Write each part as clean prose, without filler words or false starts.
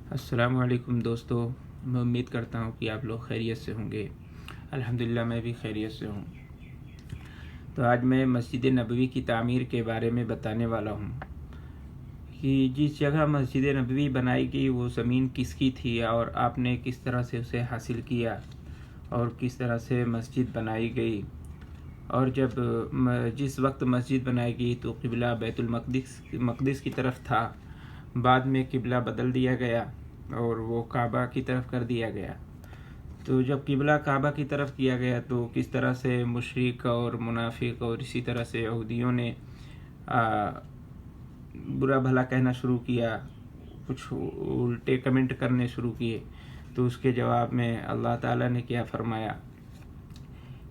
السلام علیکم دوستو، میں امید کرتا ہوں کہ آپ لوگ خیریت سے ہوں گے۔ الحمدللہ میں بھی خیریت سے ہوں۔ تو آج میں مسجد نبوی کی تعمیر کے بارے میں بتانے والا ہوں کہ جس جگہ مسجد نبوی بنائی گئی وہ زمین کس کی تھی اور آپ نے کس طرح سے اسے حاصل کیا اور کس طرح سے مسجد بنائی گئی، اور جس وقت مسجد بنائی گئی تو قبلہ بیت المقدس کی طرف تھا، بعد میں قبلہ بدل دیا گیا اور وہ کعبہ کی طرف کر دیا گیا۔ تو جب قبلہ کعبہ کی طرف کیا گیا تو کس طرح سے مشرک اور منافق اور اسی طرح سے یہودیوں نے برا بھلا کہنا شروع کیا، کچھ الٹے کمنٹ کرنے شروع کیے، تو اس کے جواب میں اللہ تعالیٰ نے کیا فرمایا،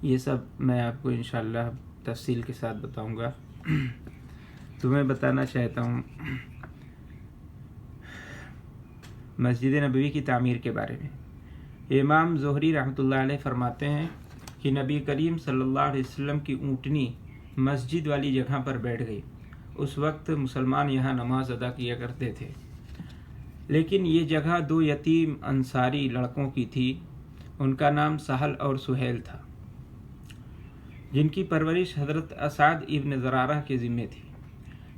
یہ سب میں آپ کو انشاءاللہ تفصیل کے ساتھ بتاؤں گا۔ تو میں بتانا چاہتا ہوں مسجد نبوی کی تعمیر کے بارے میں۔ امام زہری رحمۃ اللہ علیہ فرماتے ہیں کہ نبی کریم صلی اللہ علیہ وسلم کی اونٹنی مسجد والی جگہ پر بیٹھ گئی۔ اس وقت مسلمان یہاں نماز ادا کیا کرتے تھے، لیکن یہ جگہ دو یتیم انصاری لڑکوں کی تھی۔ ان کا نام سہل اور سہیل تھا، جن کی پرورش حضرت اسعد ابن زرارہ کے ذمے تھی۔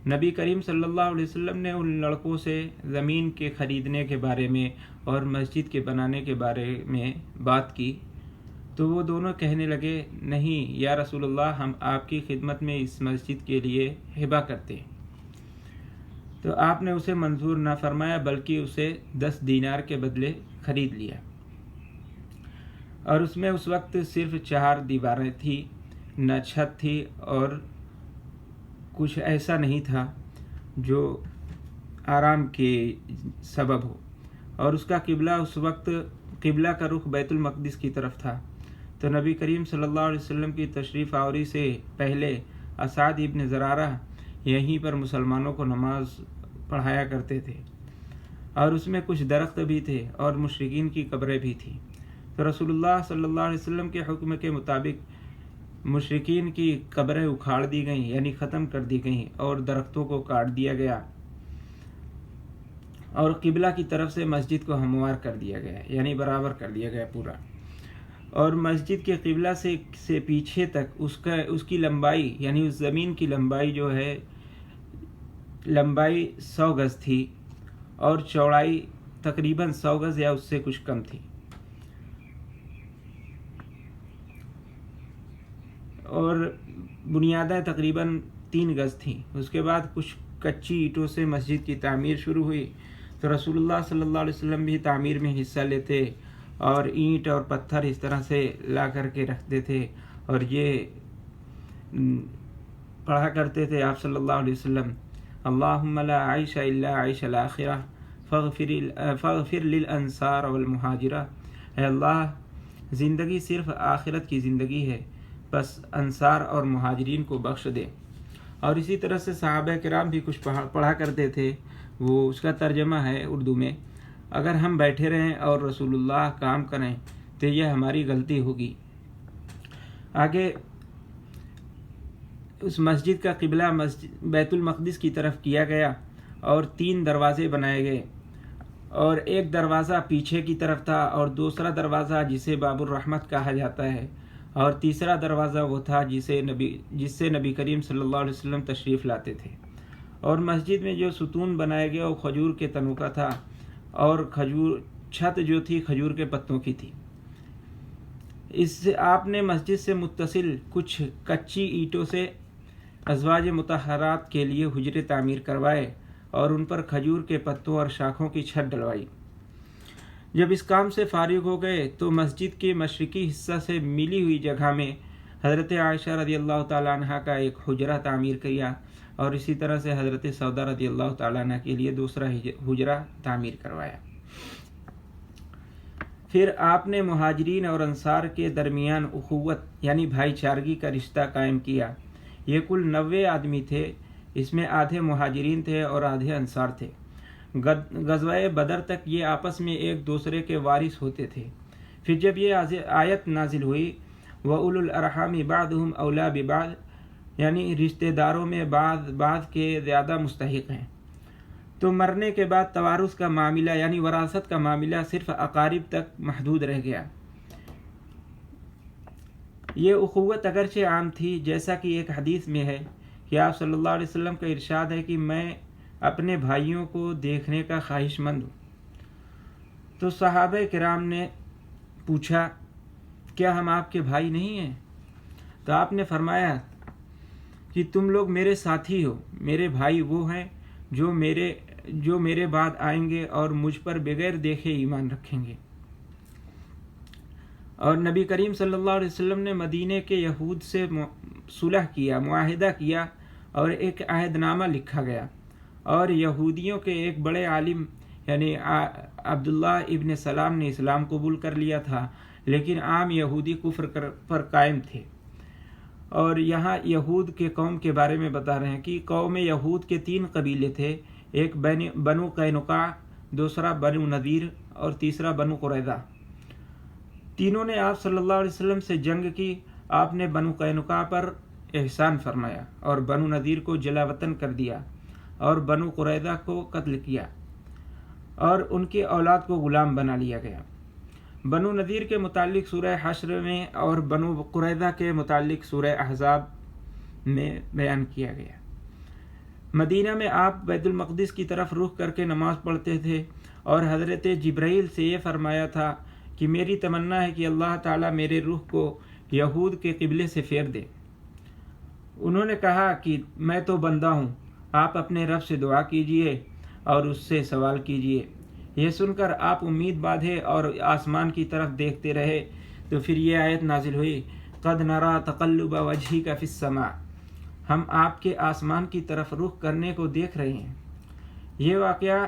نبی کریم صلی اللہ علیہ وسلم نے ان لڑکوں سے زمین کے خریدنے کے بارے میں اور مسجد کے بنانے کے بارے میں بات کی، تو وہ دونوں کہنے لگے، نہیں یا رسول اللہ، ہم آپ کی خدمت میں اس مسجد کے لیے ہبہ کرتے ہیں۔ تو آپ نے اسے منظور نہ فرمایا بلکہ اسے 10 دینار کے بدلے خرید لیا، اور اس میں اس وقت صرف 4 دیواریں تھیں، نہ چھت تھی اور کچھ ایسا نہیں تھا جو آرام کے سبب ہو، اور اس کا قبلہ اس وقت قبلہ کا رخ بیت المقدس کی طرف تھا۔ تو نبی کریم صلی اللہ علیہ وسلم کی تشریف آوری سے پہلے اسعد ابن زرارہ یہیں پر مسلمانوں کو نماز پڑھایا کرتے تھے، اور اس میں کچھ درخت بھی تھے اور مشرکین کی قبریں بھی تھیں۔ تو رسول اللہ صلی اللہ علیہ وسلم کے حکم کے مطابق مشرکین کی قبریں اکھاڑ دی گئیں، یعنی ختم کر دی گئیں، اور درختوں کو کاٹ دیا گیا، اور قبلہ کی طرف سے مسجد کو ہموار کر دیا گیا، یعنی برابر کر دیا گیا پورا۔ اور مسجد کے قبلہ سے پیچھے تک اس کی لمبائی، یعنی اس زمین کی لمبائی جو ہے، لمبائی 100 گز تھی اور چوڑائی تقریباً 100 گز یا اس سے کچھ کم تھی، اور بنیادیں تقریباً 3 گز تھیں۔ اس کے بعد کچھ کچی اینٹوں سے مسجد کی تعمیر شروع ہوئی۔ تو رسول اللہ صلی اللہ علیہ وسلم بھی تعمیر میں حصہ لیتے، اور اینٹ اور پتھر اس طرح سے لا کر کے رکھتے تھے، اور یہ پڑھا کرتے تھے آپ صلی اللہ علیہ وسلم، اللہم لا عیش الا عیش الاخرہ فاغفر للانصار والمہاجرہ۔ اے اللہ، زندگی صرف آخرت کی زندگی ہے، بس انصار اور مہاجرین کو بخش دے۔ اور اسی طرح سے صحابہ کرام بھی کچھ پڑھا کرتے تھے، وہ اس کا ترجمہ ہے اردو میں، اگر ہم بیٹھے رہیں اور رسول اللہ کام کریں تو یہ ہماری غلطی ہوگی۔ آگے اس مسجد کا قبلہ بیت المقدس کی طرف کیا گیا، اور 3 دروازے بنائے گئے، اور ایک دروازہ پیچھے کی طرف تھا، اور دوسرا دروازہ جسے باب الرحمت کہا جاتا ہے، اور تیسرا دروازہ وہ تھا جس سے نبی کریم صلی اللہ علیہ وسلم تشریف لاتے تھے۔ اور مسجد میں جو ستون بنایا گیا وہ کھجور کے تنوں کا تھا، اور چھت جو تھی کھجور کے پتوں کی تھی۔ اس سے آپ نے مسجد سے متصل کچھ کچی اینٹوں سے ازواج مطہرات کے لیے حجرے تعمیر کروائے، اور ان پر کھجور کے پتوں اور شاخوں کی چھت ڈلوائی۔ جب اس کام سے فارغ ہو گئے تو مسجد کے مشرقی حصہ سے ملی ہوئی جگہ میں حضرت عائشہ رضی اللہ تعالیٰ عنہ کا ایک حجرہ تعمیر کیا، اور اسی طرح سے حضرت سودا رضی اللہ تعالیٰ عنہ کے لیے دوسرا حجرہ تعمیر کروایا۔ پھر آپ نے مہاجرین اور انصار کے درمیان اخوت یعنی بھائی چارگی کا رشتہ قائم کیا۔ یہ کل 90 آدمی تھے، اس میں آدھے مہاجرین تھے اور آدھے انصار تھے۔ غزوہ بدر تک یہ آپس میں ایک دوسرے کے وارث ہوتے تھے۔ پھر جب یہ آیت نازل ہوئی، وَأُولُو الْأَرْحَامِ بَعْضُهُمْ أَوْلَىٰ بِبَعْضٍ، یعنی رشتہ داروں میں بعض کے زیادہ مستحق ہیں، تو مرنے کے بعد توارث کا معاملہ یعنی وراثت کا معاملہ صرف اقارب تک محدود رہ گیا۔ یہ اخوت اگرچہ عام تھی، جیسا کہ ایک حدیث میں ہے کہ آپ صلی اللہ علیہ وسلم کا ارشاد ہے کہ میں اپنے بھائیوں کو دیکھنے کا خواہش مند ہوں۔ تو صحابہ کرام نے پوچھا کیا ہم آپ کے بھائی نہیں ہیں؟ تو آپ نے فرمایا کہ تم لوگ میرے ساتھی ہو، میرے بھائی وہ ہیں جو میرے بعد آئیں گے اور مجھ پر بغیر دیکھے ایمان رکھیں گے۔ اور نبی کریم صلی اللہ علیہ وسلم نے مدینے کے یہود سے صلح کیا، معاہدہ کیا اور ایک عہد نامہ لکھا گیا، اور یہودیوں کے ایک بڑے عالم یعنی عبداللہ ابن سلام نے اسلام قبول کر لیا تھا، لیکن عام یہودی کفر پر قائم تھے۔ اور یہاں یہود کے قوم کے بارے میں بتا رہے ہیں کہ قوم یہود کے 3 قبیلے تھے، ایک بنو قینقاع، دوسرا بنو نذیر اور تیسرا بنو قریظہ۔ تینوں نے آپ صلی اللہ علیہ وسلم سے جنگ کی۔ آپ نے بنو قینقاع پر احسان فرمایا اور بنو نذیر کو جلا وطن کر دیا اور بنو قریظہ کو قتل کیا اور ان کی اولاد کو غلام بنا لیا گیا۔ بنو نذیر کے متعلق سورہ حشر میں اور بنو قریظہ کے متعلق سورہ احزاب میں بیان کیا گیا۔ مدینہ میں آپ بیت المقدس کی طرف رخ کر کے نماز پڑھتے تھے اور حضرت جبرائیل سے یہ فرمایا تھا کہ میری تمنا ہے کہ اللہ تعالیٰ میرے روح کو یہود کے قبلے سے پھیر دے۔ انہوں نے کہا کہ میں تو بندہ ہوں، آپ اپنے رب سے دعا کیجئے اور اس سے سوال کیجئے۔ یہ سن کر آپ امید باندھے اور آسمان کی طرف دیکھتے رہے تو پھر یہ آیت نازل ہوئی، قد نرى تقلب وجهك في السماء، ہم آپ کے آسمان کی طرف رخ کرنے کو دیکھ رہے ہیں۔ یہ واقعہ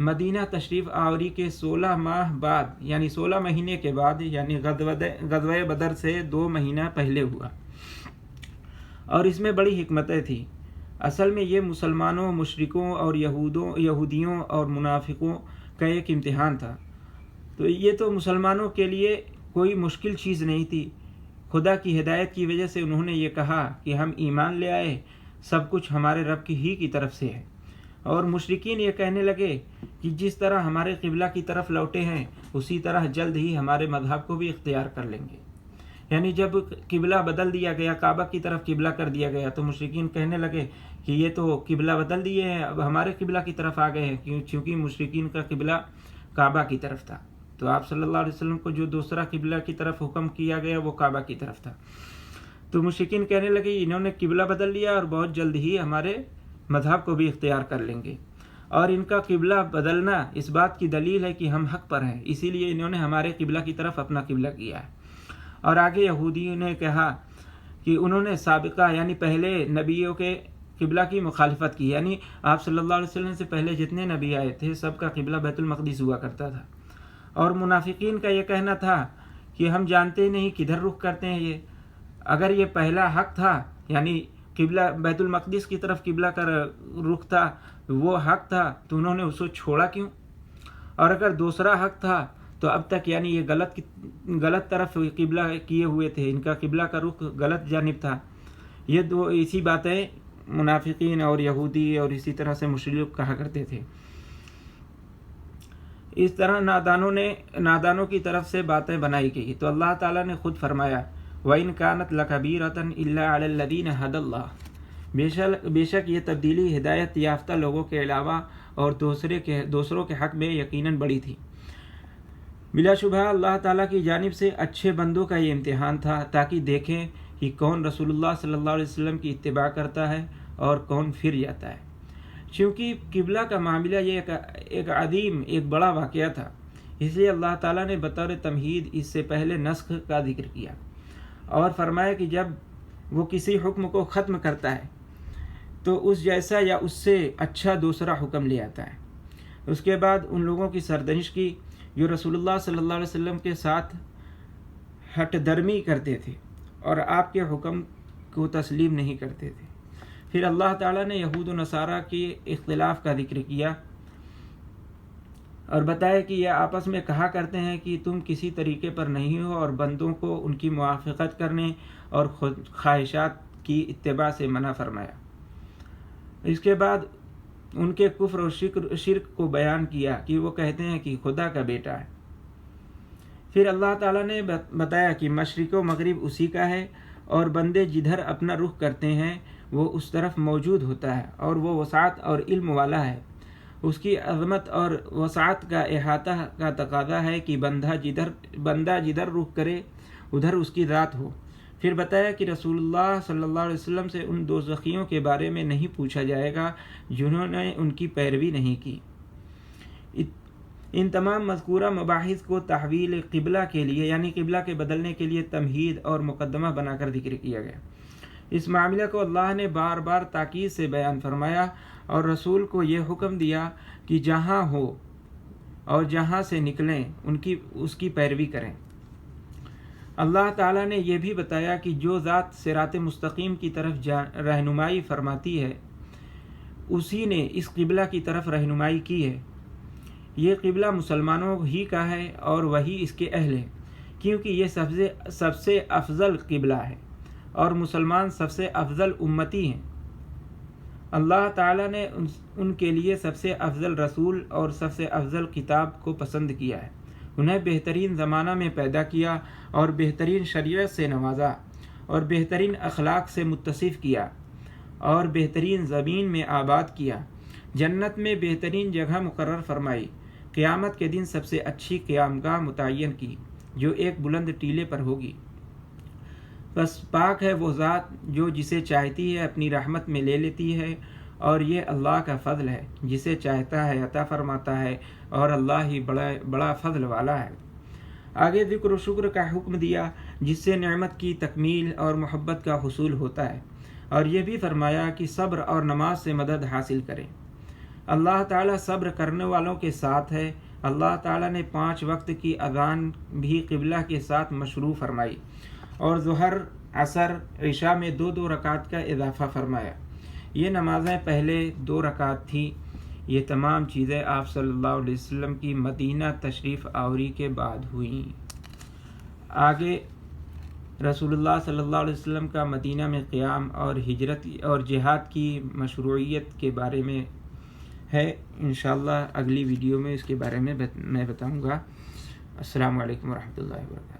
مدینہ تشریف آوری کے 16 ماہ بعد یعنی 16 مہینے کے بعد یعنی غزوہ بدر سے 2 مہینہ پہلے ہوا، اور اس میں بڑی حکمتیں تھیں۔ اصل میں یہ مسلمانوں، مشرکوں اور یہودیوں اور منافقوں کا ایک امتحان تھا۔ تو یہ تو مسلمانوں کے لیے کوئی مشکل چیز نہیں تھی۔ خدا کی ہدایت کی وجہ سے انہوں نے یہ کہا کہ ہم ایمان لے آئے، سب کچھ ہمارے رب کی طرف سے ہے۔ اور مشرکین یہ کہنے لگے کہ جس طرح ہمارے قبلہ کی طرف لوٹے ہیں اسی طرح جلد ہی ہمارے مذہب کو بھی اختیار کر لیں گے۔ یعنی جب قبلہ بدل دیا گیا، کعبہ کی طرف قبلہ کر دیا گیا، تو مشرکین کہنے لگے کہ یہ تو قبلہ بدل دیے ہیں، اب ہمارے قبلہ کی طرف آ گئے ہیں، کیونکہ مشرکین کا قبلہ کعبہ کی طرف تھا۔ تو آپ صلی اللہ علیہ وسلم کو جو دوسرا قبلہ کی طرف حکم کیا گیا وہ کعبہ کی طرف تھا۔ تو مشرکین کہنے لگے انہوں نے قبلہ بدل لیا اور بہت جلد ہی ہمارے مذہب کو بھی اختیار کر لیں گے، اور ان کا قبلہ بدلنا اس بات کی دلیل ہے کہ ہم حق پر ہیں، اسی لیے انہوں نے ہمارے قبلہ کی طرف اپنا قبلہ کیا ہے۔ اور آگے یہودیوں نے کہا کہ انہوں نے سابقہ یعنی پہلے نبیوں کے قبلہ کی مخالفت کی، یعنی آپ صلی اللہ علیہ وسلم سے پہلے جتنے نبی آئے تھے سب کا قبلہ بیت المقدس ہوا کرتا تھا، اور منافقین کا یہ کہنا تھا کہ ہم جانتے نہیں کدھر رخ کرتے ہیں یہ، اگر یہ پہلا حق تھا یعنی قبلہ بیت المقدس کی طرف قبلہ کا رخ تھا، وہ حق تھا تو انہوں نے اس کو چھوڑا کیوں؟ اور اگر دوسرا حق تھا تو اب تک یعنی یہ غلط طرف قبلہ کیے ہوئے تھے، ان کا قبلہ کا رخ غلط جانب تھا۔ یہ دو اسی باتیں منافقین اور یہودی اور اسی طرح سے مشرک کہا کرتے تھے۔ اس طرح نادانوں کی طرف سے باتیں بنائی گئی، تو اللہ تعالیٰ نے خود فرمایا وَإِن كَانَتْ لَكَبِيرَةً إِلَّا عَلَى الَّذِينَ هَدَى اللَّهُ، بے شک یہ تبدیلی ہدایت یافتہ لوگوں کے علاوہ اور دوسروں کے حق میں یقیناً بڑی تھی۔ بلا شبہ اللہ تعالیٰ کی جانب سے اچھے بندوں کا یہ امتحان تھا تاکہ دیکھیں کہ کون رسول اللہ صلی اللہ علیہ وسلم کی اتباع کرتا ہے اور کون پھر جاتا ہے۔ چونکہ قبلہ کا معاملہ یہ ایک عظیم ایک بڑا واقعہ تھا، اس لیے اللہ تعالیٰ نے بطور تمہید اس سے پہلے نسخ کا ذکر کیا اور فرمایا کہ جب وہ کسی حکم کو ختم کرتا ہے تو اس جیسا یا اس سے اچھا دوسرا حکم لے آتا ہے۔ اس کے بعد ان لوگوں کی سرزنش کی جو رسول اللہ صلی اللہ علیہ وسلم کے ساتھ ہٹ درمی کرتے تھے اور آپ کے حکم کو تسلیم نہیں کرتے تھے۔ پھر اللہ تعالیٰ نے یہود و نصارہ کے اختلاف کا ذکر کیا اور بتایا کہ یہ آپس میں کہا کرتے ہیں کہ تم کسی طریقے پر نہیں ہو، اور بندوں کو ان کی موافقت کرنے اور خود خواہشات کی اتباع سے منع فرمایا۔ اس کے بعد ان کے کفر اور شرک کو بیان کیا کہ وہ کہتے ہیں کہ خدا کا بیٹا ہے۔ پھر اللہ تعالیٰ نے بتایا کہ مشرق و مغرب اسی کا ہے، اور بندے جدھر اپنا رخ کرتے ہیں وہ اس طرف موجود ہوتا ہے، اور وہ وسعت اور علم والا ہے۔ اس کی عظمت اور وسعت کا احاطہ کا تقاضا ہے کہ بندہ جدھر رخ کرے ادھر اس کی ذات ہو۔ پھر بتایا کہ رسول اللہ صلی اللہ علیہ وسلم سے ان دوزخیوں کے بارے میں نہیں پوچھا جائے گا جنہوں نے ان کی پیروی نہیں کی۔ ان تمام مذکورہ مباحث کو تحویل قبلہ کے لیے یعنی قبلہ کے بدلنے کے لیے تمہید اور مقدمہ بنا کر ذکر کیا گیا۔ اس معاملہ کو اللہ نے بار بار تاکید سے بیان فرمایا اور رسول کو یہ حکم دیا کہ جہاں ہو اور جہاں سے نکلیں اس کی پیروی کریں۔ اللہ تعالیٰ نے یہ بھی بتایا کہ جو ذات صراط مستقیم کی طرف رہنمائی فرماتی ہے اسی نے اس قبلہ کی طرف رہنمائی کی ہے۔ یہ قبلہ مسلمانوں ہی کا ہے اور وہی اس کے اہل ہیں، کیونکہ یہ سب سے افضل قبلہ ہے اور مسلمان سب سے افضل امتی ہیں۔ اللہ تعالیٰ نے ان کے لیے سب سے افضل رسول اور سب سے افضل کتاب کو پسند کیا ہے، انہیں بہترین زمانہ میں پیدا کیا اور بہترین شریعت سے نوازا اور بہترین اخلاق سے متصف کیا اور بہترین زمین میں آباد کیا، جنت میں بہترین جگہ مقرر فرمائی، قیامت کے دن سب سے اچھی قیامگاہ متعین کی جو ایک بلند ٹیلے پر ہوگی۔ بس پاک ہے وہ ذات جو جسے چاہتی ہے اپنی رحمت میں لے لیتی ہے، اور یہ اللہ کا فضل ہے، جسے چاہتا ہے عطا فرماتا ہے، اور اللہ ہی بڑا فضل والا ہے۔ آگے ذکر و شکر کا حکم دیا جس سے نعمت کی تکمیل اور محبت کا حصول ہوتا ہے، اور یہ بھی فرمایا کہ صبر اور نماز سے مدد حاصل کریں۔ اللہ تعالیٰ صبر کرنے والوں کے ساتھ ہے۔ اللہ تعالیٰ نے 5 وقت کی اذان بھی قبلہ کے ساتھ مشروع فرمائی، اور ظہر، عصر، عشاء میں 2 رکعت کا اضافہ فرمایا۔ یہ نمازیں پہلے 2 رکعت تھیں۔ یہ تمام چیزیں آپ صلی اللہ علیہ وسلم کی مدینہ تشریف آوری کے بعد ہوئیں۔ آگے رسول اللہ صلی اللہ علیہ وسلم کا مدینہ میں قیام اور ہجرت اور جہاد کی مشروعیت کے بارے میں ہے۔ انشاءاللہ اگلی ویڈیو میں اس کے بارے میں میں بتاؤں گا۔ السلام علیکم ورحمۃ اللہ وبرکاتہ۔